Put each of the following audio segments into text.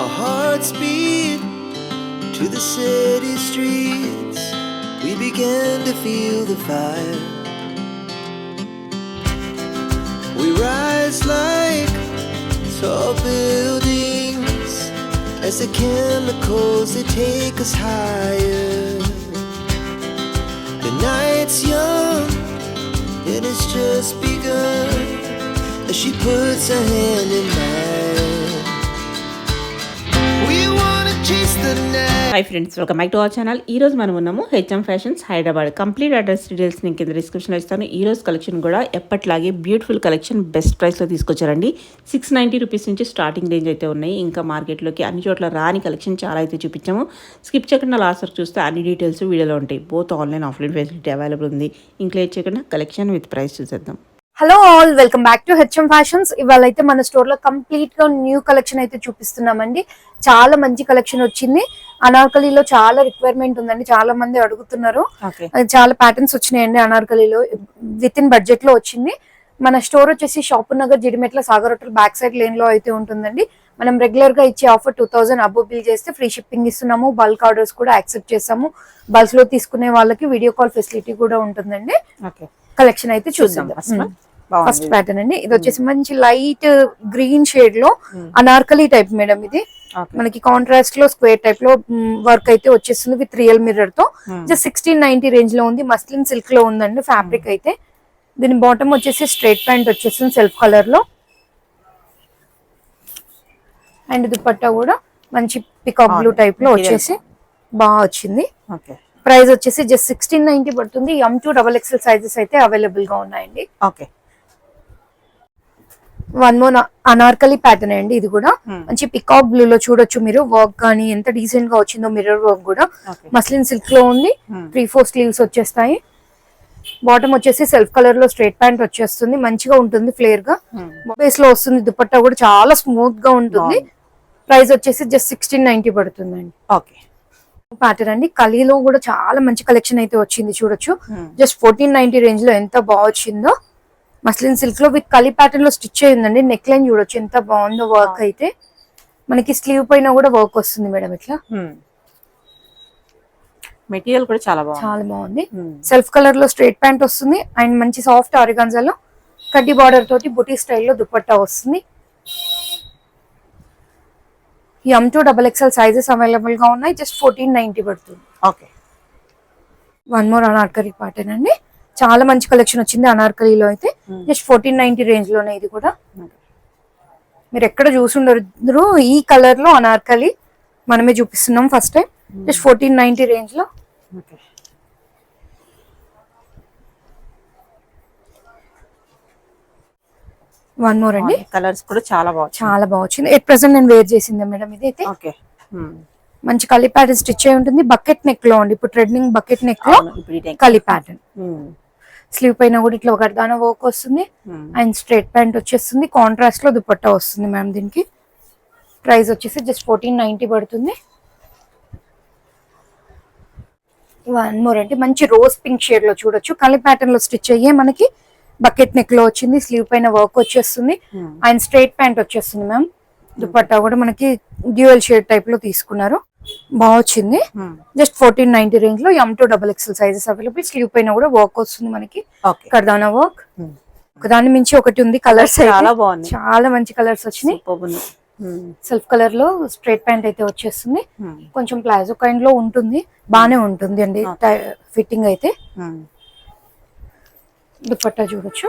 Our hearts beat to the city streets. We began to feel the fire. We rise like tall buildings as the chemicals they take us higher. The night's young and it's just begun as she puts her hand in mine. We wanna chase the night. Hi friends, welcome back to our channel. ఈ రోజు మనం ఉన్నాము HM fashions Hyderabad. Complete address details నేను కింద డిస్క్రిప్షన్లో ఇస్తాను. ఈ రోజు కలెక్షన్ కూడా ఎప్పట్లాగే బ్యూటిఫుల్ కలెక్షన్ బెస్ట్ ప్రైస్లో తీసుకొచ్చారండి. 690 రూపీస్ నుంచి స్టార్టింగ్ రేంజ్ అయితే ఉన్నాయి. ఇంకా మార్కెట్లోకి అన్ని చోట్ల రాని కలెక్షన్ చాలా అయితే చూపించాము. స్కిప్ చేయకుండా లాస్ట్ వరకు చూస్తే అన్ని డీటెయిల్స్ వీడియోలో ఉంటాయి. Both online offline facility available ఉంది. ఇంక్లూడ్ చేయకుండా కలెక్షన్ విత్ ప్రైస్ చూసేద్దాం. Hello all, welcome back to HM fashions. ఇవాళ అయితే మన స్టోర్ లో కంప్లీట్ గా న్యూ కలెక్షన్ అయితే చూపిస్తున్నామండి. చాలా మంచి కలెక్షన్ వచ్చింది. అనార్కలిలో చాలా రిక్వైర్మెంట్ ఉందండి, చాలా మంది అడుగుతున్నారు. చాలా ప్యాటర్న్స్ వచ్చినాయండి అనార్కలిలో, విత్ ఇన్ బడ్జెట్ లో వచ్చింది. మన స్టోర్ వచ్చేసి Shapur Nagar Jeedimetla Sagar hotel back side lane లో అయితే ఉంటుందండి. మనం రెగ్యులర్ గా ఇచ్చే ఆఫర్ 2000 అబోవ్ బిల్ చేస్తే ఫ్రీ షిప్పింగ్ ఇస్తున్నాము. బల్క్ ఆర్డర్స్ కూడా యాక్సెప్ట్ చేస్తాము. బల్క్స్ లో తీసుకునే వాళ్ళకి వీడియో కాల్ ఫెసిలిటీ కూడా ఉంటుందండి. కలెక్షన్ అయితే చూద్దాం. ఫస్ట్ ప్యాటర్న్ అండి, ఇది వచ్చేసి మంచి లైట్ గ్రీన్ షేడ్ లో అనార్కలి టైప్ మేడం. ఇది మనకి కాంట్రాస్ట్ లో స్క్వేర్ టైప్ లో వర్క్ అయితే వచ్చేస్తుంది విత్ రియల్ మిర్రర్ తో. జస్ట్ 1690 రేంజ్ లో ఉంది. మస్లిన్ సిల్క్ లో ఉందండి ఫ్యాబ్రిక్ అయితే. దీని బాటమ్ వచ్చేసి స్ట్రైట్ ప్యాంట్ వచ్చేస్తుంది సెల్ఫ్ కలర్ లో. అండ్ దుపట్టా కూడా మంచి పికాక్ బ్లూ టైప్ లో వచ్చేసి బాగా వచ్చింది. ప్రైస్ వచ్చేసి జస్ట్ 1690 పడుతుంది. M2 XXL సైజెస్ అయితే అవైలబుల్ గా ఉన్నాయండి. వన్ మోర్ అనార్కలి ప్యాటర్న్ అండి. ఇది కూడా మంచి పికాక్ బ్లూ లో చూడొచ్చు మీరు. వర్క్ కానీ ఎంత డీసెంట్ గా వచ్చిందో, మిర్రర్ వర్క్ కూడా. మస్లిన్ సిల్క్ లో ఉంది. 3-4 స్లీవ్స్ వచ్చేస్తాయి. బాటమ్ వచ్చేసి సెల్ఫ్ కలర్ లో స్ట్రైట్ ప్యాంట్ వచ్చేస్తుంది. మంచిగా ఉంటుంది, ఫ్లేర్ గా బేస్ లో వస్తుంది. దుపట్టా కూడా చాలా స్మూత్ గా ఉంటుంది. ప్రైస్ వచ్చేసి జస్ట్ 1690 పడుతుందండి. ప్యాటర్న్ అండి, కలిలో కూడా చాలా మంచి కలెక్షన్ అయితే వచ్చింది చూడొచ్చు. జస్ట్ 1490 రేంజ్ లో ఎంత బాగా వచ్చిందో. మస్లిన్ సిల్క్ లో విత్ కలి ప్యాటర్న్ లో స్టిచ్ అయ్యిందండి. నెక్ లైన్ చూడొచ్చు ఎంత బాగుందో. వర్క్ అయితే మనకి స్లీవ్ పైన కూడా వర్క్ వస్తుంది మేడం. ఇట్లా మెటీరియల్ కూడా చాలా బాగుంది. సెల్ఫ్ కలర్ లో స్ట్రైట్ ప్యాంట్ వస్తుంది. అండ్ మంచి సాఫ్ట్ ఆరిగాన్జాలో కడ్డీ బార్డర్ తోటి బుటీ స్టైల్లో దుపట్టా వస్తుంది. M2 XXL సైజెస్ అవైలబుల్ గా ఉన్నాయి. జస్ట్ 1490 పడుతుంది. వన్ మోర్ అనార్కలి ప్యాటర్న్ అండి, చాలా మంచి కలెక్షన్ వచ్చింది అనార్కలిలో అయితే. జస్ట్ 1490 రేంజ్ లోనే. ఇది కూడా మీరు ఎక్కడ చూసుండరు. ఈ కలర్ లో అనార్కలి మనమే చూపిస్తున్నాం ఫస్ట్ టైం. జస్ట్ 1490 రేంజ్ లో. వన్ మోర్ అండి, కలర్స్ కూడా చాలా బాగా వచ్చింది. ఎట్ ప్రెసెంట్ నేను వేర్ చేసింది మేడం. ఇది అయితే మంచి కలి ప్యాటర్న్ స్టిచ్ అయి ఉంటుంది. బకెట్ నెక్ లో ఉంది. ఇప్పుడు ట్రెండింగ్ బకెట్ నెక్ లో కలి ప్యాటర్న్. స్లీవ్ పైన కూడా ఇట్లా ఒక దాని వర్క్ వస్తుంది. అండ్ స్ట్రైట్ ప్యాంట్ వచ్చేస్తుంది. కాంట్రాస్ట్ లో దుపట్టా వస్తుంది మ్యామ్. దీనికి ప్రైస్ వచ్చేసి జస్ట్ 1490 పడుతుంది. వన్ మోర్ అంటే మంచి రోజ్ పింక్ షేడ్ లో చూడొచ్చు. కలి ప్యాటర్న్ లో స్టిచ్ అయ్యే మనకి బకెట్ నెక్ లో వచ్చింది. స్లీవ్ పైన వర్క్ వచ్చేస్తుంది. అండ్ స్ట్రైట్ ప్యాంట్ వచ్చేస్తుంది మ్యామ్. దుపట్టా కూడా మనకి డ్యూయల్ షేడ్ టైప్ లో తీసుకున్నారు. బాగా వచ్చింది. జస్ట్ 1490 రేంజ్ లో M2 XXL sizes available. Slew పైన కూడా వర్క్ వస్తుంది మనకి. కర్దానా వర్క్. ఒకదాని మించి ఒకటి ఉంది. కలర్స్ చాలా మంచి కలర్స్ వచ్చినాయి. సెల్ఫ్ కలర్ లో స్ట్రైట్ ప్యాంట్ అయితే వచ్చేస్తుంది. కొంచెం ప్లాజో కైండ్ లో ఉంటుంది. బానే ఉంటుంది అండి ఫిట్టింగ్ అయితే. దుపట్టా చూడొచ్చు.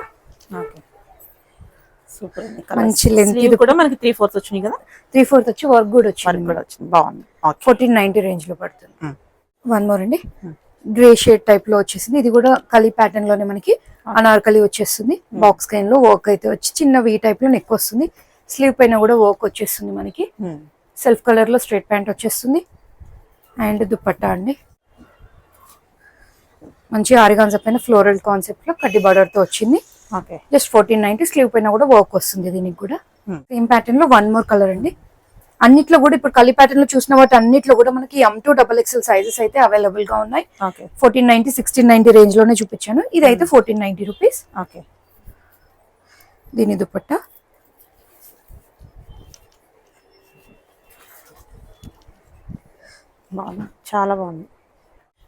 మంచి లెంత్. ఇది కూడా మనకి 3/4 వచ్చినాయి కదా. 3/4 వచ్చి వర్క్ కూడా వచ్చింది. బాగుంది. 1490 రేంజ్ లో పడుతుంది. వన్ మోర్ అండి, గ్రే షేడ్ టైప్ లో వచ్చేసింది. ఇది కూడా కలి ప్యాటర్న్ లోనే మనకి అనార్కలి వచ్చేస్తుంది. బాక్స్ కైన్ లో వర్క్ అయితే వచ్చి చిన్న వీ టైప్ లో నెక్ వస్తుంది. స్లీవ్ పైన కూడా వర్క్ వచ్చేస్తుంది మనకి. సెల్ఫ్ కలర్ లో స్ట్రైట్ ప్యాంట్ వచ్చేస్తుంది. అండ్ దుపట్టా అండి మంచి ఆరిగాన్జా పైన ఫ్లోరల్ కాన్సెప్ట్ లో కడ్డీ బార్డర్ తో వచ్చింది. జస్ట్ 1490. స్లీవ్ పైన కూడా వర్క్ వస్తుంది. దీనికి కూడా సేమ్ ప్యాటర్న్ లో వన్ మోర్ కలర్ అండి. అన్నిట్లో కూడా ఇప్పుడు కలి ప్యాటర్న్ లో చూసిన వాటి అన్నిట్లో కూడా మనకి M2 XXL సైజెస్ అయితే అవైలబుల్ గా ఉన్నాయి. 1490, 1690 రేంజ్ లోనే చూపించాను. ఇది అయితే 1490 రూపీస్. దీని దుపట్టా బాగుంది, చాలా బాగుంది.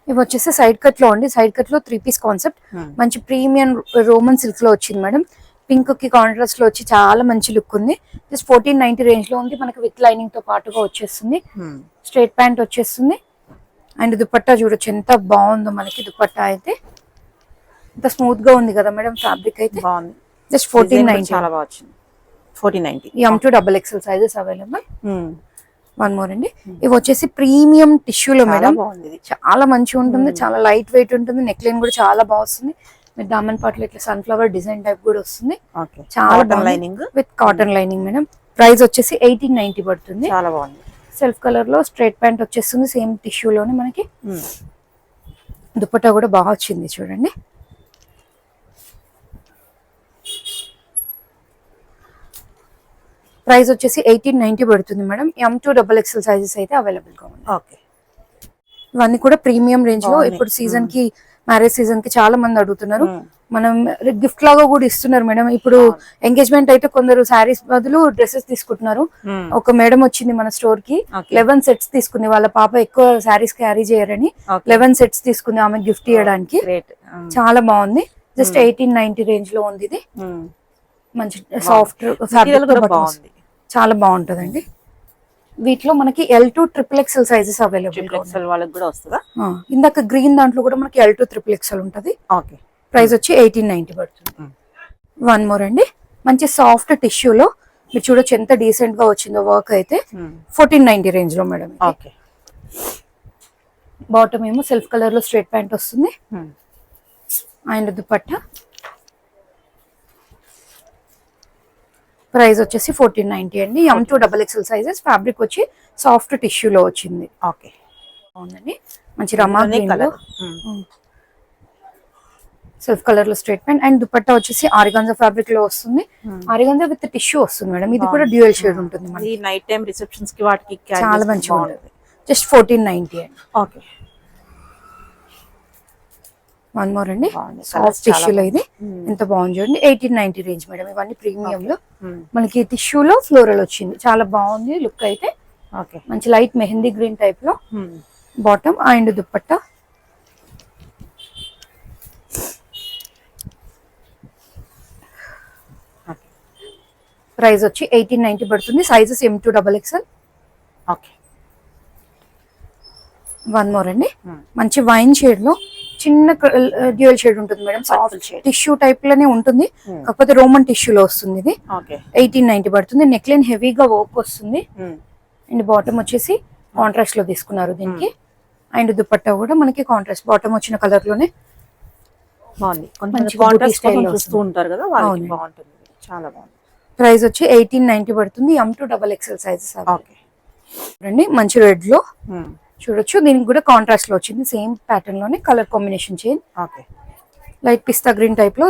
ఇవి వచ్చేసి సైడ్ కట్ లో అండి. సైడ్ కట్ లో 3 పీస్ కాన్సెప్ట్, మంచి ప్రీమియం రోమన్ సిల్క్ లో వచ్చింది మేడం. పింక్ కి కాంట్రాస్ట్ లో వచ్చి చాలా మంచి లుక్ ఉంది. జస్ట్ 1490 రేంజ్ లో ఉంది. మనకి విత్ లైనింగ్ తో పాటుగా వచ్చేస్తుంది. స్ట్రైట్ ప్యాంట్ వచ్చేస్తుంది. అండ్ దుపట్టా చూడొచ్చు ఎంత బాగుందో మనకి. దుపట్టా అయితే ఎంత స్మూత్ గా ఉంది కదా మేడం. ఫ్యాబ్రిక్ అయితే బాగుంది. జస్ట్ 1490. చాలా బాగా వచ్చింది. 1490. M2XXL sizes available. One more అండి. ఇవి వచ్చేసి ప్రీమియం టిష్యూలో మేడం. చాలా మంచిగా ఉంటుంది. చాలా లైట్ వెయిట్ ఉంటుంది. నెక్ లైన్ కూడా చాలా బాగుంది. మీరు దామన్ పాటలో ఇట్లా సన్ఫ్లవర్ డిజైన్ టైప్ కూడా వస్తుంది. చాలా బాగుంది with cotton lining madam. Price వచ్చేసి 1890 పడుతుంది. చాలా బాగుంది. సెల్ఫ్ కలర్ లో స్ట్రైట్ ప్యాంట్ వచ్చేస్తుంది. సేమ్ టిష్యూలోనే మనకి. దుపట్టా కూడా బాగా వచ్చింది చూడండి. ప్రైస్ వచ్చేసి 1890 పడుతుంది మేడం. M2XXL సైజెస్ అయితే అవైలబుల్ గా ఉంది. ఓకే. ఇవన్నీ కూడా ప్రీమియం రేంజ్ లో. ఇప్పుడు సీజన్ కి, మ్యారేజ్ సీజన్ కి చాలా మంది అడుగుతున్నారు. మనం గిఫ్ట్ లాగా కూడా ఇస్తున్నారు మేడం. ఇప్పుడు ఎంగేజ్మెంట్ అయితే కొందరు శారీస్ బదులు డ్రెస్సెస్ తీసుకుంటున్నారు. ఒక మేడం వచ్చింది మన స్టోర్ కి, 11 సెట్స్ తీసుకుంది. వాళ్ళ పాప ఎక్కువ శారీస్ క్యారీ చేయరని 11 సెట్స్ తీసుకుంది ఆమె గిఫ్ట్ ఇవ్వడానికి. చాలా బాగుంది. జస్ట్ 1890 రేంజ్ లో ఉంది ఇది. మంచి సాఫ్ట్ ఫ్యాబ్రిక్, చాలా బాగుంటదండి. వీటిలో మనకి L2XXL సైజెస్ అవైలబుల్. ఇందాక గ్రీన్ దాంట్లో కూడా మనకి L2XXL ఉంటది. ప్రైస్ వచ్చి 1890 పడుతుంది. వన్ మోర్ అండి. మంచి సాఫ్ట్ టిష్యూలో మీరు చూడొచ్చు ఎంత డీసెంట్ గా వచ్చిందో వర్క్ అయితే. 1490 రేంజ్ లో మేడం. బాటమ్ ఏమో సెల్ఫ్ కలర్ లో స్ట్రైట్ ప్యాంట్ వస్తుంది. అండ్ దుపట్టా ప్రైస్ వచ్చేసి 1490 అండి. M2XXL sizes. ఫ్యాబ్రిక్ వచ్చి సాఫ్ట్ టిష్యూలో వచ్చింది. ఓకే, బాగుందండి. మంచి రమా గ్రీన్ లో సెల్ఫ్ కలర్ లో స్ట్రైట్ ప్యాంట్. అండ్ దుపట్టా వచ్చేసి ఆర్గాన్జా ఫ్యాబ్రిక్ లో వస్తుంది. ఆర్గాన్జా విత్ టిష్యూ వస్తుంది మేడం. ఇది కూడా డ్యూయల్ షేడ్ ఉంటుంది మనకి. నైట్ టైం రిసెప్షన్స్ కి వాటికి చాలా మంచిగా ఉంటుంది. జస్ట్ 1490 అండి. ఓకే. వన్ మోర్ అండి. సాఫ్ట్ టిష్యూలో ఇది ఎంత బాగుంది చూడండి. 1890 రేంజ్ మేడం. ఇవన్నీ ప్రీమియం లో మనకి టిష్యూలో ఫ్లోరల్ వచ్చింది. చాలా బాగుంది లుక్ అయితే. మంచి లైట్ మెహందీ గ్రీన్ టైప్ లో బాటమ్ అండ్ దుపట్టా. ప్రైస్ వచ్చి 1890 పడుతుంది. Sizes M2XXL. Okay. One more అండి. మంచి వైన్ షేడ్ లో చిన్న డ్యూయల్ షేడ్ ఉంటుంది మేడం. సాఫ్ట్ టిష్యూ టైప్ లోనే ఉంటుంది, కాకపోతే రోమన్ టిష్యూలో వస్తుంది. ఇది 1890 పడుతుంది. నెక్ లైన్ హెవీగా వర్క్ వస్తుంది. అండ్ బాటమ్ వచ్చేసి కాంట్రాస్ట్ లో తీసుకున్నారు దీనికి. అండ్ దుపట్టా కూడా మనకి కాంట్రాస్ట్ బాటమ్ వచ్చిన కలర్ లోనే బాగుంది. చాలా బాగుంది. ప్రైస్ వచ్చి 1890 పడుతుంది. M2XXL సైజెస్ అండి. మంచి రెడ్ లో చూడొచ్చు. దీనికి కూడా కాంట్రాస్ట్ లో వచ్చింది. సేమ్ ప్యాటర్న్ లోనే కలర్ కాంబినేషన్ చేంజ్. లైట్ పిస్తా గ్రీన్ టైప్ లో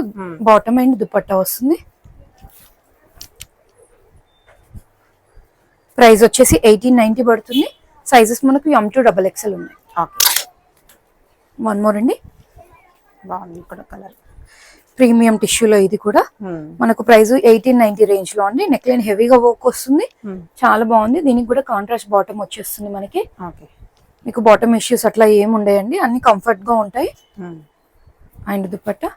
బాటమ్ అండ్ దుపట్టా వస్తుంది. ప్రైస్ వచ్చేసి 1890 పడుతుంది. సైజెస్ మనకు M2XXL ఉన్నాయి. వన్ మోర్ అండి. బాగుంది కూడా కలర్. ప్రీమియం టిష్యూలో ఇది కూడా మనకు ప్రైస్ 1890 రేంజ్ లో అండి. నెక్ లైన్ హెవీగా వర్క్ వస్తుంది. చాలా బాగుంది. దీనికి కూడా కాంట్రాస్ట్ బాటమ్ వచ్చేస్తుంది మనకి. మీకు బాటమ్ ఇష్యూస్ అట్లా ఏమి ఉండయండి. అన్ని కంఫర్ట్ గా ఉంటాయి. అండ్ దుపట్టా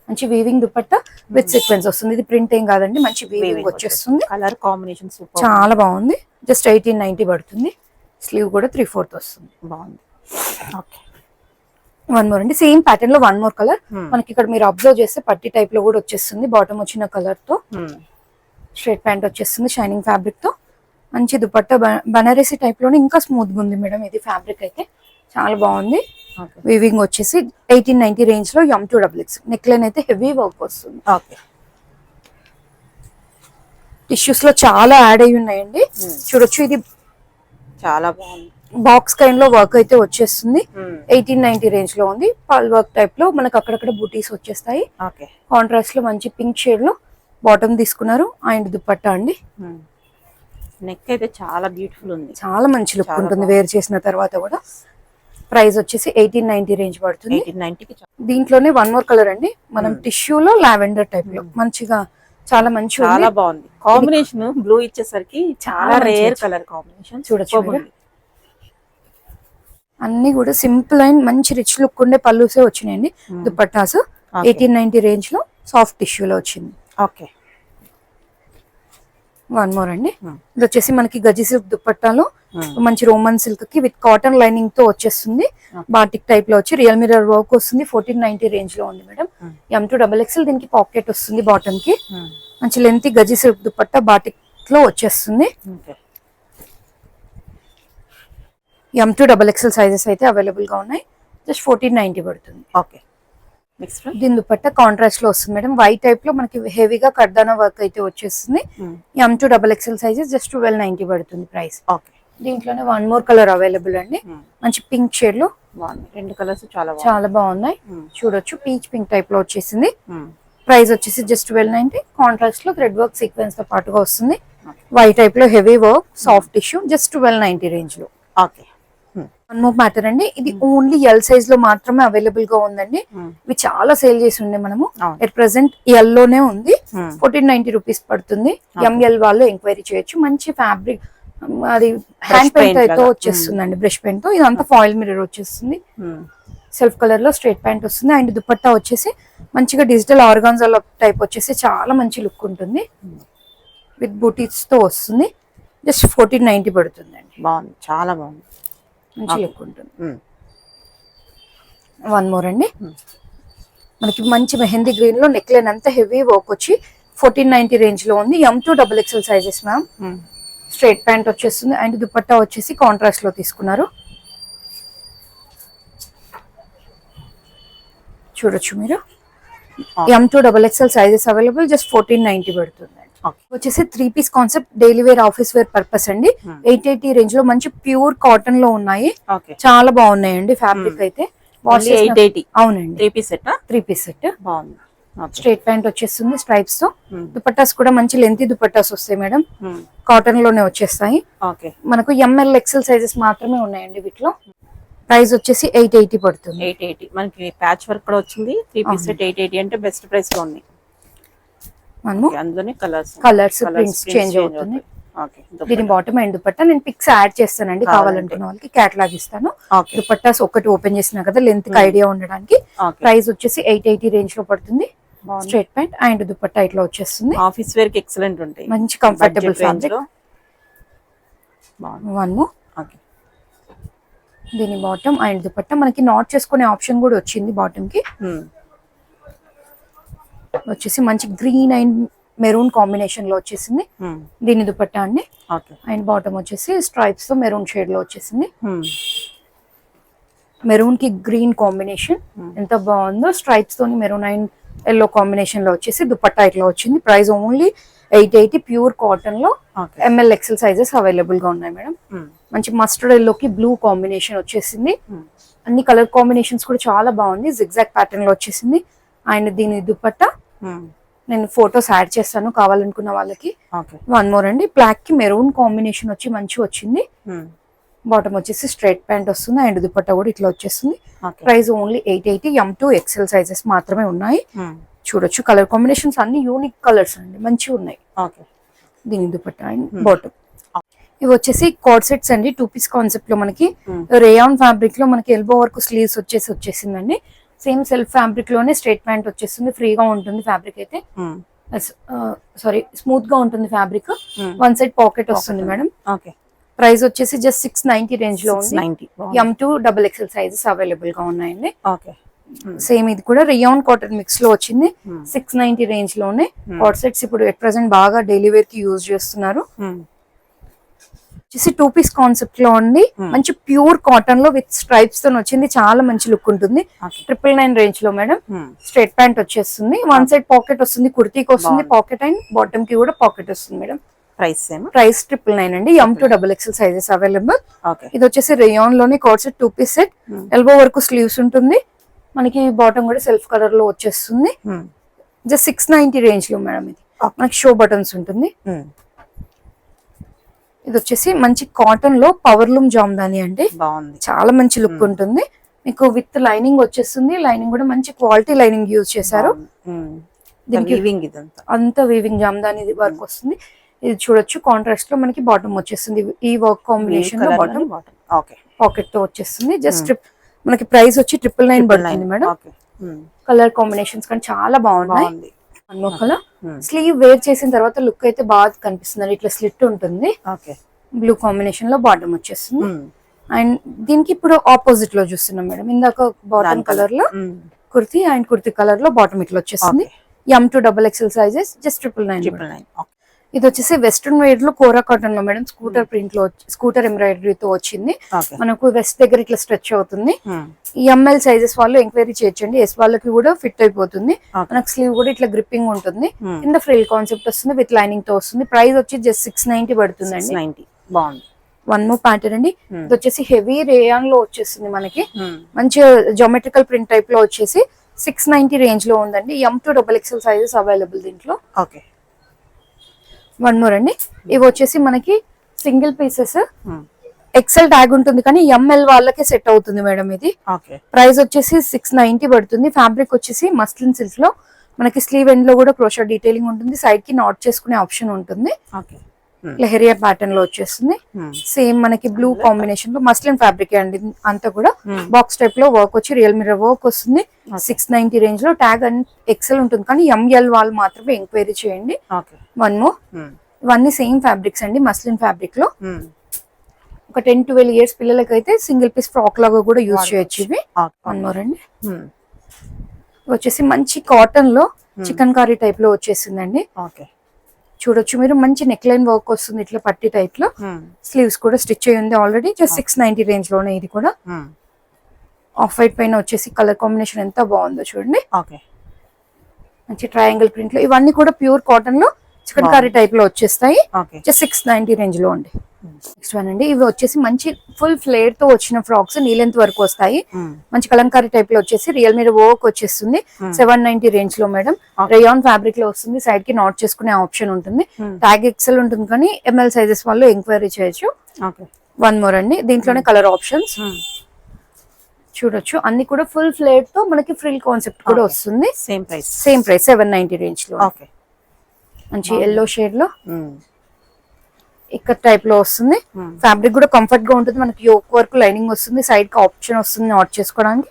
మంచి వీవింగ్ దుపట్టా విత్ సీక్వెన్స్ వస్తుంది. ఇది ప్రింట్ ఏం కాదండి, మంచి వీవింగ్ వచ్చేస్తుంది. కలర్ కాంబినేషన్ చాలా బాగుంది. జస్ట్ 1890 పడుతుంది. స్లీవ్ కూడా 3/4 వస్తుంది. బాగుంది. ఓకే. వన్ మోర్ అండి. సేమ్ ప్యాటర్న్ లో వన్ మోర్ కలర్ మనకి ఇక్కడ మీరు అబ్జర్వ్ చేస్తే పట్టి టైప్ లో కూడా వచ్చేస్తుంది. బాటమ్ వచ్చిన కలర్ తో స్ట్రైట్ ప్యాంట్ వచ్చేస్తుంది షైనింగ్ ఫ్యాబ్రిక్ తో. మంచి దుపట్టా బనారసి టైప్ లోనే ఇంకా స్మూత్ గా ఉంది మేడం. ఇది ఫ్యాబ్రిక్ అయితే చాలా బాగుంది. వీవింగ్ వచ్చేసి 1890 రేంజ్ లో M2XXL. నెక్ లైన్ అయితే హెవీ వర్క్ వస్తుంది. టిష్యూస్ లో చాలా యాడ్ అయి ఉన్నాయండి. చూడొచ్చు. ఇది చాలా బాగుంది. బాక్స్ కైండ్ లో వర్క్ అయితే వచ్చేస్తుంది. 1890 రేంజ్ లో ఉంది. పల్ వర్క్ టైప్ లో మనకు అక్కడక్కడ బూటీస్ వచ్చేస్తాయి. కాంట్రాస్ట్ లో మంచి పింక్ షేడ్ లో బాటమ్ తీసుకున్నారు. అండ్ దుపట్టా అండి. నెక్ అయితే చాలా బ్యూటిఫుల్ ఉంది. చాలా మంచి లుక్ ఉంటుంది వేర్ చేసిన తర్వాత కూడా. ప్రైస్ వచ్చేసి 1890 రేంజ్ పడుతుంది. దీంట్లోనే వన్ మోర్ కలర్ అండి. మనం టిష్యూలో లావెండర్ టైప్ లో మంచిగా చాలా మంచి చాలా బాగుంది కాంబినేషన్. బ్లూ ఇచ్చేసరికి చాలా రేర్ కలర్ కాంబినేషన్. చూడొచ్చు. అన్ని కూడా సింపుల్ అండ్ మంచి రిచ్ లుక్ ఉండే పళ్ళుసే వచ్చినాయండి. దుపట్టాస్ 1890 రేంజ్ లో సాఫ్ట్ టిష్యూలో వచ్చింది. ఓకే. వన్ మోర్ అండి. ఇది వచ్చేసి మనకి గజి సిల్క్ దుపట్టాలో మంచి రోమన్ సిల్క్ కి విత్ కాటన్ లైనింగ్ తో వచ్చేస్తుంది. బాటిక్ టైప్ లో వచ్చి రియల్ మిర్రర్ వర్క్ వస్తుంది. 1490 రేంజ్ లో ఉంది మేడం. M2XXL. దీనికి పాకెట్ వస్తుంది బాటమ్ కి. మంచి లెంత్ గజి సిల్క్ దుపట్టా బాటిక్ లో వచ్చేస్తుంది. M2XXL సైజెస్ అయితే అవైలబుల్ గా ఉన్నాయి. జస్ట్ 1490 పడుతుంది. ఓకే. నెక్స్ట్ దీని దుపట్టా కాంట్రాస్ట్ లో వస్తుంది మేడం. వైట్ టైప్ లో మనకి హెవీగా కర్దానా వర్క్ అయితే వచ్చేస్తుంది. M2XXL సైజెస్ జస్ట్ 1290 పడుతుంది ప్రైస్. ఓకే. దీంట్లోనే వన్ మోర్ కలర్ అవైలబుల్ అండి. మంచి పింక్ షేడ్ లో రెండు కలర్స్ చాలా బాగున్నాయి. చూడొచ్చు పీచ్ పింక్ టైప్ లో వచ్చేసింది. ప్రైస్ వచ్చేసి జస్ట్ 1290. కాంట్రాస్ట్ లో థ్రెడ్ వర్క్ సీక్వెన్స్ తో పాటుగా వస్తుంది. వైట్ టైప్ లో heavy work soft tissue just 1290 range లో. ఓకే. వన్ మోర్ మ్యాటర్ అండి. ఇది ఓన్లీ ఎల్ సైజ్ లో మాత్రమే అవైలబుల్ గా ఉందండి. ఇవి చాలా సేల్ చేసి ఉండే మనము. ఎట్ ప్రెసెంట్ ఎల్ లోనే ఉంది. 1490 రూపీస్ పడుతుంది. ML వాళ్ళు ఎంక్వైరీ చేయొచ్చు. మంచి ఫ్యాబ్రిక్ అది హ్యాండ్ పెయింట్ అయితే వచ్చేస్తుందండి. బ్రష్ పెయింట్ తో ఇదంతా ఫాయిల్ మిర్రర్ వచ్చేస్తుంది. సెల్ఫ్ కలర్ లో స్ట్రైట్ ప్యాంట్ వస్తుంది. అండ్ దుపట్టా వచ్చేసి మంచిగా డిజిటల్ ఆర్గాన్జా టైప్ వచ్చేసి చాలా మంచి లుక్ ఉంటుంది. విత్ బూటీస్ తో వస్తుంది. జస్ట్ 1490 పడుతుంది అండి. బాగుంది, చాలా బాగుంది, మంచి లుక్ ఉంటుంది. వన్ మోర్ అండి. మనకి మంచి మెహందీ గ్రీన్ లో నెక్ లైన్ అంతా హెవీ వర్క్ వచ్చి 1490 రేంజ్ లో ఉంది. M2XXL sizes ma'am. Straight pant వచ్చేస్తుంది. అండ్ దుపట్టా వచ్చేసి కాంట్రాస్ట్ లో తీసుకున్నారు. చూడొచ్చు మీరు. M2XXL sizes available. జస్ట్ 1490 పడుతుంది. వచ్చేసి 3 piece concept daily wear office wear purpose అండి. 880 రేంజ్ లో మంచి ప్యూర్ కాటన్ లో ఉన్నాయి. చాలా బాగున్నాయండి ఫ్యాబ్రిక్ అయితే. అవునండి. 3 పీస్ సెట్ బాగుంది. స్ట్రైట్ ప్యాంట్ వచ్చేస్తుంది స్ట్రైప్స్ తో. దుపట్టాస్ కూడా మంచి లెంతీ దుపట్టాస్ వస్తాయి మేడం. కాటన్ లోనే వచ్చేస్తాయి. మనకు ML XL సైజెస్ మాత్రమే ఉన్నాయండి వీటిలో. ప్రైస్ వచ్చేసి 880 పడుతుంది. 880. మనకి ప్యాచ్ వర్క్ కూడా వచ్చింది. 3 పీస్ సెట్ 880 అంటే బెస్ట్ ప్రైస్ లో ఉంది. అందులోనే కలర్స్ ప్రింట్స్ చేంజ్ అవుతుంది. దీని బాటమ్ అండ్ దుపట్టా నేను పిక్స్ యాడ్ చేస్తానండి. కావాలనుకున్న వాళ్ళకి క్యాటలాగ్ ఇస్తాను. దుపట్టాస్ ఒకటి ఓపెన్ చేసినా కదా లెంత్ కి ఐడియా ఉండడానికి. ప్రైస్ వచ్చేసి 880 రేంజ్ లో పడుతుంది. స్ట్రైట్ ప్యాంట్ అండ్ దుపట్టా ఇట్లా వచ్చేస్తుంది. ఆఫీస్ వేర్ కి ఎక్సలెంట్ ఉంటాయి. మంచి కంఫర్టబుల్ ఫ్యాబ్రిక్. One more. దీని బాటమ్ అండ్ దుపట్టా మనకి నాట్ చేసుకునే ఆప్షన్ కూడా వచ్చింది. బాటమ్ కి వచ్చేసి మంచి గ్రీన్ అండ్ మెరూన్ కాంబినేషన్ లో వచ్చేసింది. దీని దుపట్టా అండి. అండ్ బాటమ్ వచ్చేసి స్ట్రైప్స్ తో మెరూన్ షేడ్ లో వచ్చేసింది. మెరూన్ కి గ్రీన్ కాంబినేషన్ ఎంత బాగుందో. స్ట్రైప్స్ తోని మెరూన్ అండ్ ఎల్లో కాంబినేషన్ లో వచ్చేసి దుపట్టా ఇట్లా వచ్చింది. Price only 880. ప్యూర్ కాటన్ లో ML XL సైజెస్ అవైలబుల్ గా ఉన్నాయి మేడం. మంచి మస్టర్డ్ ఎల్లో కి బ్లూ కాంబినేషన్ వచ్చేసింది. అన్ని కలర్ కాంబినేషన్స్ కూడా చాలా బాగుంది. జిగ్జాగ్ ప్యాటర్న్ లో వచ్చేసింది. అండ్ దీని దుపట్టా నేను ఫోటోస్ యాడ్ చేస్తాను కావాలనుకున్న వాళ్ళకి. వన్ మోర్ అండి. బ్లాక్ కి మెరూన్ కాంబినేషన్ వచ్చి మంచి వచ్చింది. బాటమ్ వచ్చేసి స్ట్రైట్ ప్యాంట్ వస్తుంది. అండ్ దుపట్టా కూడా ఇట్లా వచ్చేస్తుంది. Price only 880. M2XL సైజెస్ మాత్రమే ఉన్నాయి. చూడొచ్చు కలర్ కాంబినేషన్స్ అన్ని యూనిక్ కలర్స్ అండి, మంచిగా ఉన్నాయి. దీని దుపట్టా అండ్ బాటమ్. ఇవి వచ్చేసి కోడ్ సెట్స్ అండి. 2 పీస్ కాన్సెప్ట్ లో మనకి రేయాన్ ఫ్యాబ్రిక్ లో మనకి ఎల్బో వర్క్ స్లీవ్స్ వచ్చేసిందండి. సేమ్ సెల్ఫ్ ఫ్యాబ్రిక్ లోనే స్ట్రైట్ ప్యాంట్ వచ్చేస్తుంది. ఫ్రీగా ఉంటుంది ఫ్యాబ్రిక్ అయితే. సారీ స్మూత్ గా ఉంటుంది ఫ్యాబ్రిక్. వన్ సైడ్ పాకెట్ వస్తుంది మేడం. ప్రైస్ వచ్చేసి జస్ట్ 690 రేంజ్ లో ఉంది. M2XXL సైజెస్ అవైలబుల్ గా ఉన్నాయండి. సేమ్ ఇది కూడా రియాన్ కాటన్ మిక్స్ లో వచ్చింది. 690 రేంజ్ లోనే. కోడ్ సెట్స్ ఇప్పుడు ఎట్ ప్రెసెంట్ బాగా డైలీ వేర్ కి యూజ్ చేస్తున్నారు. వచ్చేసి 2 పీస్ కాన్సెప్ట్ లో అండి. మంచి ప్యూర్ కాటన్ లో విత్ స్ట్రైప్స్ తో వచ్చింది. చాలా మంచి లుక్ ఉంటుంది. 999 రేంజ్ లో మేడం. స్ట్రైట్ ప్యాంట్ వచ్చేస్తుంది. వన్ సైడ్ పాకెట్ వస్తుంది. కుర్తీకి వస్తుంది పాకెట్ అండ్ బాటమ్ కి కూడా పాకెట్ వస్తుంది మేడం. ప్రైస్ 999 అండి. M2XXL sizes available. ఇది వచ్చేసి రేయాన్ లోనే co-ord set 2 piece set. Elbow వరకు స్లీవ్స్ ఉంటుంది. మనకి బాటమ్ కూడా సెల్ఫ్ కలర్ లో వచ్చేస్తుంది. జస్ట్ 690 రేంజ్ లో మేడం. ఇది మనకి షో బటన్స్ ఉంటుంది. ఇది వచ్చేసి మంచి కాటన్ లో పవర్ లూమ్ జామ్దాని అండి. చాలా మంచి లుక్ ఉంటుంది. మీకు విత్ లైనింగ్ వచ్చేస్తుంది. లైనింగ్ కూడా మంచి క్వాలిటీ లైనింగ్ యూజ్ చేశారు. దీనికి అంతా వీవింగ్ జామ్దాని వర్క్ వస్తుంది. ఇది చూడొచ్చు కాంట్రాస్ట్ లో మనకి బాటమ్ వచ్చేస్తుంది. ఈ వర్క్ కాంబినేషన్ లో బాటమ్. పాకెట్ తో వచ్చేస్తుంది. జస్ట్ మనకి ప్రైస్ వచ్చి 999 పడుతుంది మేడం. కలర్ కాంబినేషన్స్ కానీ చాలా బాగున్నాయి. కలర్ స్లీవ్ వేర్ చేసిన తర్వాత లుక్ అయితే బాగా కనిపిస్తుంది. ఇట్లా స్లిట్ ఉంటుంది. బ్లూ కాంబినేషన్ లో బాటమ్ వచ్చేస్తుంది. అండ్ దీనికి ఇప్పుడు ఆపోజిట్ లో చూస్తున్నాం మేడం. ఇందాక బాటమ్ కలర్ లో కుర్తీ అండ్ కుర్తీ కలర్ లో బాటమ్ ఇట్లా వచ్చేస్తుంది. M2 XXL sizes just 999. ఇది వచ్చేసి వెస్ట్రన్ వేర్ లో కోరా కాటన్ లో మేడం, స్కూటర్ ప్రింట్ లో స్కూటర్ ఎంబ్రాయిడరీతో వచ్చింది. మనకు వెస్ట్ దగ్గర ఇట్లా స్ట్రెచ్ అవుతుంది. ఈ ML సైజెస్ వాళ్ళు ఎంక్వైరీ చేయొచ్చండి. ఎస్ వాళ్ళకి కూడా ఫిట్ అయిపోతుంది. మనకు స్లీవ్ కూడా ఇట్లా గ్రిప్పింగ్ ఉంటుంది. కింద ఫ్రిల్ కాన్సెప్ట్ వస్తుంది విత్ లైనింగ్ తో వస్తుంది. ప్రైస్ వచ్చి జస్ట్ 690 పడుతుందండి. బాగుంది. వన్ మోర్ ప్యాటర్న్ అండి. ఇది వచ్చేసి హెవీ రేయాన్ లో వచ్చేస్తుంది. మనకి మంచి జోమెట్రికల్ ప్రింట్ టైప్ లో వచ్చేసి 690 రేంజ్ లో ఉందండి. M2 XXL సైజెస్ అవైలబుల్ దీంట్లో. వన్ మోర్ అండి. ఇవి వచ్చేసి మనకి సింగిల్ పీసెస్ ఎక్సెల్ ట్యాగ్ ఉంటుంది కానీ ML వాళ్ళకే సెట్ అవుతుంది మేడం. ఇది ప్రైస్ వచ్చేసి 690 పడుతుంది. ఫ్యాబ్రిక్ వచ్చేసి మస్లిన్ సిల్క్ లో మనకి స్లీవ్ ఎండ్ లో కూడా క్రోషా డీటెయిలింగ్ ఉంటుంది. సైడ్ కి నాట్ చేసుకునే ఆప్షన్ ఉంటుంది. లెహరియా ప్యాటర్న్ లో వచ్చేస్తుంది. సేమ్ మనకి బ్లూ కాంబినేషన్ లో మస్లిన్ ఫ్యాబ్రిక్ అండి. అంతా కూడా బాక్స్ టైప్ లో వర్క్ వచ్చి రియల్ మిర్రర్ వర్క్ వస్తుంది. 690 రేంజ్ లో ట్యాగ్ అండ్ ఎక్సెల్ ఉంటుంది కానీ ML వాళ్ళు మాత్రమే ఎంక్వైరీ చేయండి. One more. ఇవన్నీ సేమ్ ఫ్యాబ్రిక్స్ అండి మస్లిన్ ఫ్యాబ్రిక్ లో. ఒక 10-12 ఇయర్స్ పిల్లలకి అయితే సింగిల్ పీస్ ఫ్రాక్ లాగా కూడా యూజ్ చేయొచ్చు ఇవి. వన్ మోర్ అండి. వచ్చేసి మంచి కాటన్ లో చికెన్ కర్రీ టైప్ లో వచ్చేసిందండి. చూడొచ్చు మీరు. మంచి నెక్ లైన్ వర్క్ వస్తుంది ఇట్లా పట్టి టైప్ లో. స్లీవ్స్ కూడా స్టిచ్ అయ్యి ఉంది ఆల్రెడీ. జస్ట్ 690 రేంజ్ లోనే ఇది కూడా. ఆఫ్ వైట్ పైన వచ్చేసి కలర్ కాంబినేషన్ ఎంత బాగుందో చూడండి. మంచి ట్రయాంగిల్ ప్రింట్ లో. ఇవన్నీ కూడా ప్యూర్ కాటన్ లో చికెన్ కర్రీ టైప్ లో వచ్చేస్తాయి. జస్ట్ 690 రేంజ్ లో అండి. నెక్స్ట్ వన్ అండి. ఇవి వచ్చేసి మంచి ఫుల్ ఫ్లేర్ తో వచ్చిన ఫ్రాక్స్ నీ లెంత్ వరకు వస్తాయి. మంచి కలంకారీ టైప్ లో వచ్చేసి రియల్ మీద వర్క్ వచ్చేస్తుంది. 790 రేంజ్ లో మేడం. రేయాన్ ఫ్యాబ్రిక్ లో వస్తుంది. సైడ్ కి నాట్ చేసుకునే ఆప్షన్ ఉంటుంది. ట్యాగ్ ఎక్సెల్ ఉంటుంది కానీ ML సైజెస్ వాళ్ళు ఎంక్వైరీ చేయొచ్చు. వన్ మోర్ అండి. దీంట్లోనే కలర్ ఆప్షన్స్ చూడొచ్చు. అన్ని కూడా ఫుల్ ఫ్లేర్ తో మనకి ఫ్రిల్ కాన్సెప్ట్ కూడా వస్తుంది. సేమ్ ప్రైస్ 790 రేంజ్ లో. మంచి ఎల్లో షేడ్ లో ఇక్కడ టైప్ లో వస్తుంది. ఫ్యాబ్రిక్ కూడా కంఫర్ట్ గా ఉంటుంది. మనకి యోక్ వర్క్ లైనింగ్ వస్తుంది. సైడ్ కి ఆప్షన్ వస్తుంది నాట్ చేసుకోవడానికి.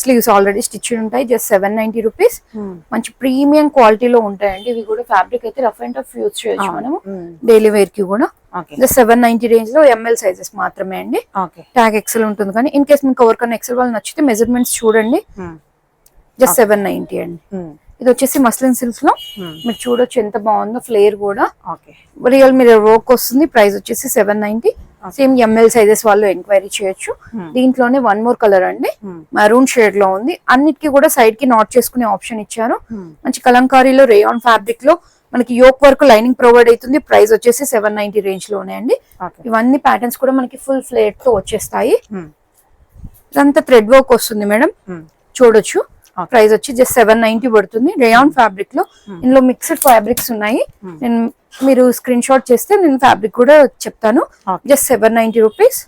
స్లీవ్స్ ఆల్రెడీ స్టిచ్ ఉంటాయి. Just 790 rupees. మంచి ప్రీమియం క్వాలిటీలో ఉంటాయండి ఇవి కూడా. ఫ్యాబ్రిక్ అయితే రఫ్ అండ్ టఫ్ యూజ్ చేయొచ్చు మనము డైలీ వేర్ కి కూడా. జస్ట్ 790 రేంజ్ లో ML సైజెస్ మాత్రమే అండి. ట్యాగ్ ఎక్సెల్ ఉంటుంది కానీ ఇన్ కేస్ మీకు ఎవరికైనా ఎక్సెల్ వాళ్ళు నచ్చితే మెజర్మెంట్స్ చూడండి. జస్ట్ 790 అండి. ఇది వచ్చేసి మస్లిన్ సిల్క్ లో మీరు చూడొచ్చు ఎంత బాగుందో. ఫ్లేర్ కూడా రియల్ మిర్రర్ వర్క్ వస్తుంది. ప్రైస్ వచ్చేసి 790. సేమ్ ML సైజెస్ వాళ్ళు ఎంక్వైరీ చేయొచ్చు. దీంట్లోనే వన్ మోర్ కలర్ అండి. మరూన్ షేడ్ లో ఉంది. అన్నిటికీ కూడా సైడ్ కి నాట్ చేసుకునే ఆప్షన్ ఇచ్చారు. మంచి కలంకారీలో రేయాన్ ఫ్యాబ్రిక్ లో మనకి యోక్ వర్క్ లైనింగ్ ప్రొవైడ్ అవుతుంది. ప్రైస్ వచ్చేసి 790 రేంజ్ లోనే అండి. ఇవన్నీ ప్యాటర్న్స్ కూడా మనకి ఫుల్ ఫ్లేర్ తో వచ్చేస్తాయి. ఇదంతా థ్రెడ్ వర్క్ వస్తుంది మేడం. చూడొచ్చు. ప్రైస్ వచ్చి జస్ట్ 790 పడుతుంది. రేయాన్ ఫ్యాబ్రిక్ లో ఇందులో మిక్స్డ్ ఫ్యాబ్రిక్స్ ఉన్నాయి. నేను మీరు స్క్రీన్ షాట్ చేస్తే నేను ఫ్యాబ్రిక్ కూడా చెప్తాను. Just 790 rupees.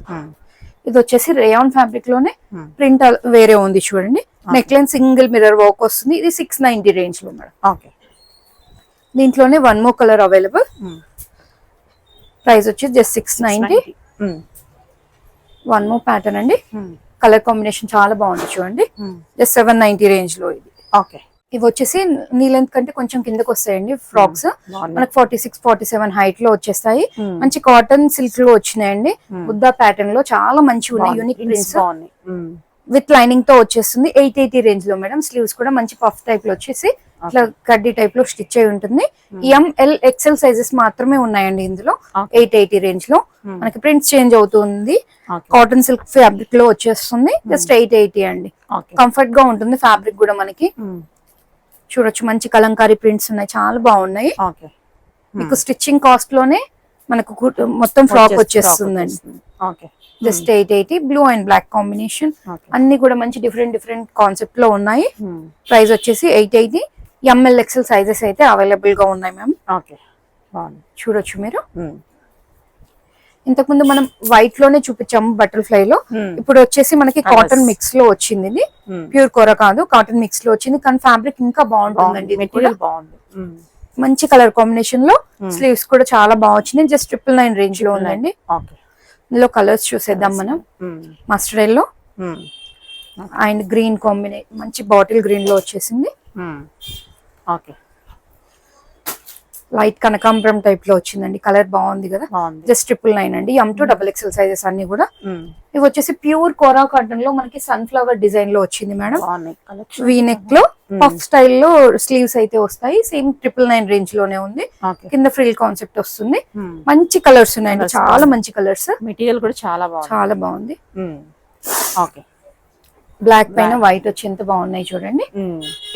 ఇది వచ్చేసి రేయాన్ ఫ్యాబ్రిక్ లోనే ప్రింట్ వేరే ఉంది చూడండి. Neck line single mirror work వస్తుంది. ఇది 690 రేంజ్ లో మేడం. దీంట్లోనే one more colour available. Price వచ్చి జస్ట్ 690. వన్ మోర్ ప్యాటర్న్ అండి. కలర్ కాంబినేషన్ చాలా బాగుంది చూడండి. జస్ట్ 790 రేంజ్ లో ఇది. ఇవి వచ్చేసి నీ లెంత్ కంటే కొంచెం కిందకి వస్తాయండి ఫ్రాక్స్. మనకు 46-47 హైట్ లో వచ్చేస్తాయి. మంచి కాటన్ సిల్క్ లో వచ్చినాయండి. బుద్ధా ప్యాటర్న్ లో చాలా మంచి ఉన్నాయి. యూనిక్ ప్రింట్స్ విత్ లైనింగ్ తో వచ్చేస్తుంది. 880 రేంజ్ లో మేడం. స్లీవ్స్ కూడా మంచి పఫ్ టైప్ లో వచ్చేసి ఇట్లా కడ్డీ టైప్ లో స్టిచ్ అయి ఉంటుంది. ML XL సైజెస్ మాత్రమే ఉన్నాయండి ఇందులో. 880 రేంజ్ లో మనకి ప్రింట్స్ చేంజ్ అవుతుంది. కాటన్ సిల్క్ ఫ్యాబ్రిక్ లో వచ్చేస్తుంది. జస్ట్ 880 అండి. కంఫర్ట్ గా ఉంటుంది ఫ్యాబ్రిక్ కూడా మనకి. చూడొచ్చు మంచి కలంకారీ ప్రింట్స్ ఉన్నాయి. చాలా బాగున్నాయి. మీకు స్టిచ్చింగ్ కాస్ట్ లోనే మనకు మొత్తం ఫ్రాక్ వచ్చేస్తుందండి. Just 880. Blue and black combination. అన్ని కూడా మంచి డిఫరెంట్ కాన్సెప్ట్ లో ఉన్నాయి. ప్రైస్ వచ్చేసి 880. ML XL సైజెస్ అయితే అవైలబుల్ గా ఉన్నాయి మ్యామ్. చూడొచ్చు మీరు. ఇంతకుముందు మనం వైట్ లోనే చూపించాము బటర్ఫ్లై లో. ఇప్పుడు వచ్చేసి మనకి కాటన్ మిక్స్ లో వచ్చింది. ఇది ప్యూర్ కోరా కాదు, కాటన్ మిక్స్ లో వచ్చింది. కానీ ఫ్యాబ్రిక్ ఇంకా బాగుంటుందండి. మంచి కలర్ కాంబినేషన్ లో స్లీవ్స్ కూడా చాలా బాగా వచ్చింది. జస్ట్ 999 రేంజ్ లో ఉందండి. ఇందులో కలర్స్ చూసేద్దాం మనం. Mustard yellow and green combination, మంచి బాటిల్ గ్రీన్ లో వచ్చేసింది. ఓకే, లైట్ కనకాంబరం టైప్ లో వచ్చిందండి. కలర్ బాగుంది కదా. జస్ట్ 999 అండి. M2 XXL సైజెస్ అన్ని కూడా. ఇవి వచ్చేసి ప్యూర్ కోరా కాటన్ లో మనకి సన్ఫ్లవర్ డిజైన్ లో వచ్చింది మేడం. వీ నెక్ లో పఫ్ స్టైల్ లో స్లీవ్స్ అయితే వస్తాయి. సేమ్ 999 రేంజ్ లోనే ఉంది. కింద ఫ్రిల్ కాన్సెప్ట్ వస్తుంది. మంచి కలర్స్ ఉన్నాయండి, చాలా మంచి కలర్స్. మెటీరియల్ కూడా చాలా బాగుంది. ఓకే, బ్లాక్ పైన వైట్ వచ్చి ఎంత బాగున్నాయి చూడండి.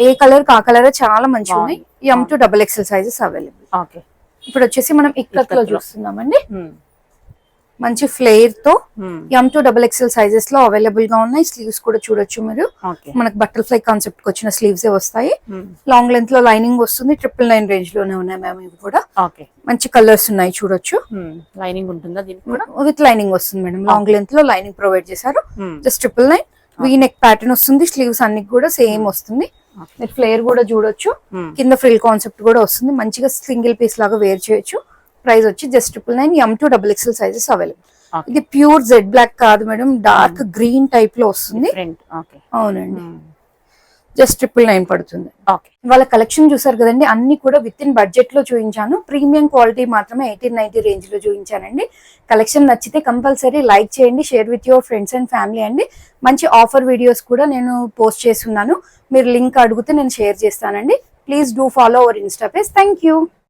ఏ కలర్ ఆ కలర్ చాలా మంచిగా ఉన్నాయి. M2 XXL sizes available. Okay, ఇప్పుడు వచ్చేసి మనం ఇక్కత్ లో చూస్తున్నామండి. మంచి ఫ్లేర్ తో M2 XXL సైజెస్ లో అవైలబుల్ గా ఉన్నాయి. స్లీవ్స్ కూడా చూడొచ్చు మీరు. మనకు బటర్ఫ్లై కాన్సెప్ట్ కి వచ్చిన స్లీవ్స్ వస్తాయి. లాంగ్ లెంత్ లో లైనింగ్ వస్తుంది. 999 రేంజ్ లోనే ఉన్నాయి మ్యామ్. ఇవి కూడా మంచి కలర్స్ ఉన్నాయి చూడొచ్చు. లైనింగ్ ఉంటుందా దీనికి కూడా? విత్ లైనింగ్ వస్తుంది మేడం. లాంగ్ లెంత్ లో లైనింగ్ ప్రొవైడ్ చేశారు. జస్ట్ 999. వీ నెక్ ప్యాటర్న్ వస్తుంది. స్లీవ్స్ అన్ని కూడా సేమ్ వస్తుంది. మీరు ఫ్లేర్ కూడా చూడొచ్చు. కింద ఫ్రిల్ కాన్సెప్ట్ కూడా వస్తుంది. మంచిగా సింగిల్ పీస్ లాగా వేర్ చేయొచ్చు. ప్రైస్ వచ్చి just 999. M2 XXL sizes available. ఇది ప్యూర్ జెడ్ బ్లాక్ కాదు మేడం, డార్క్ గ్రీన్ టైప్ లో వస్తుంది. అవునండి, జస్ట్ 999 పడుతుంది. వాళ్ళ కలెక్షన్ చూసారు కదండి. అన్ని కూడా విత్ ఇన్ బడ్జెట్ లో చూపించాను. ప్రీమియం క్వాలిటీ మాత్రమే 1890 రేంజ్ లో చూపించానండి. కలెక్షన్ నచ్చితే కంపల్సరీ లైక్ చేయండి, share with your friends and family అండి. మంచి ఆఫర్ వీడియోస్ కూడా నేను పోస్ట్ చేస్తున్నాను. మీరు లింక్ అడిగితే నేను షేర్ చేస్తానండి. Please do follow our Insta page. Thank you.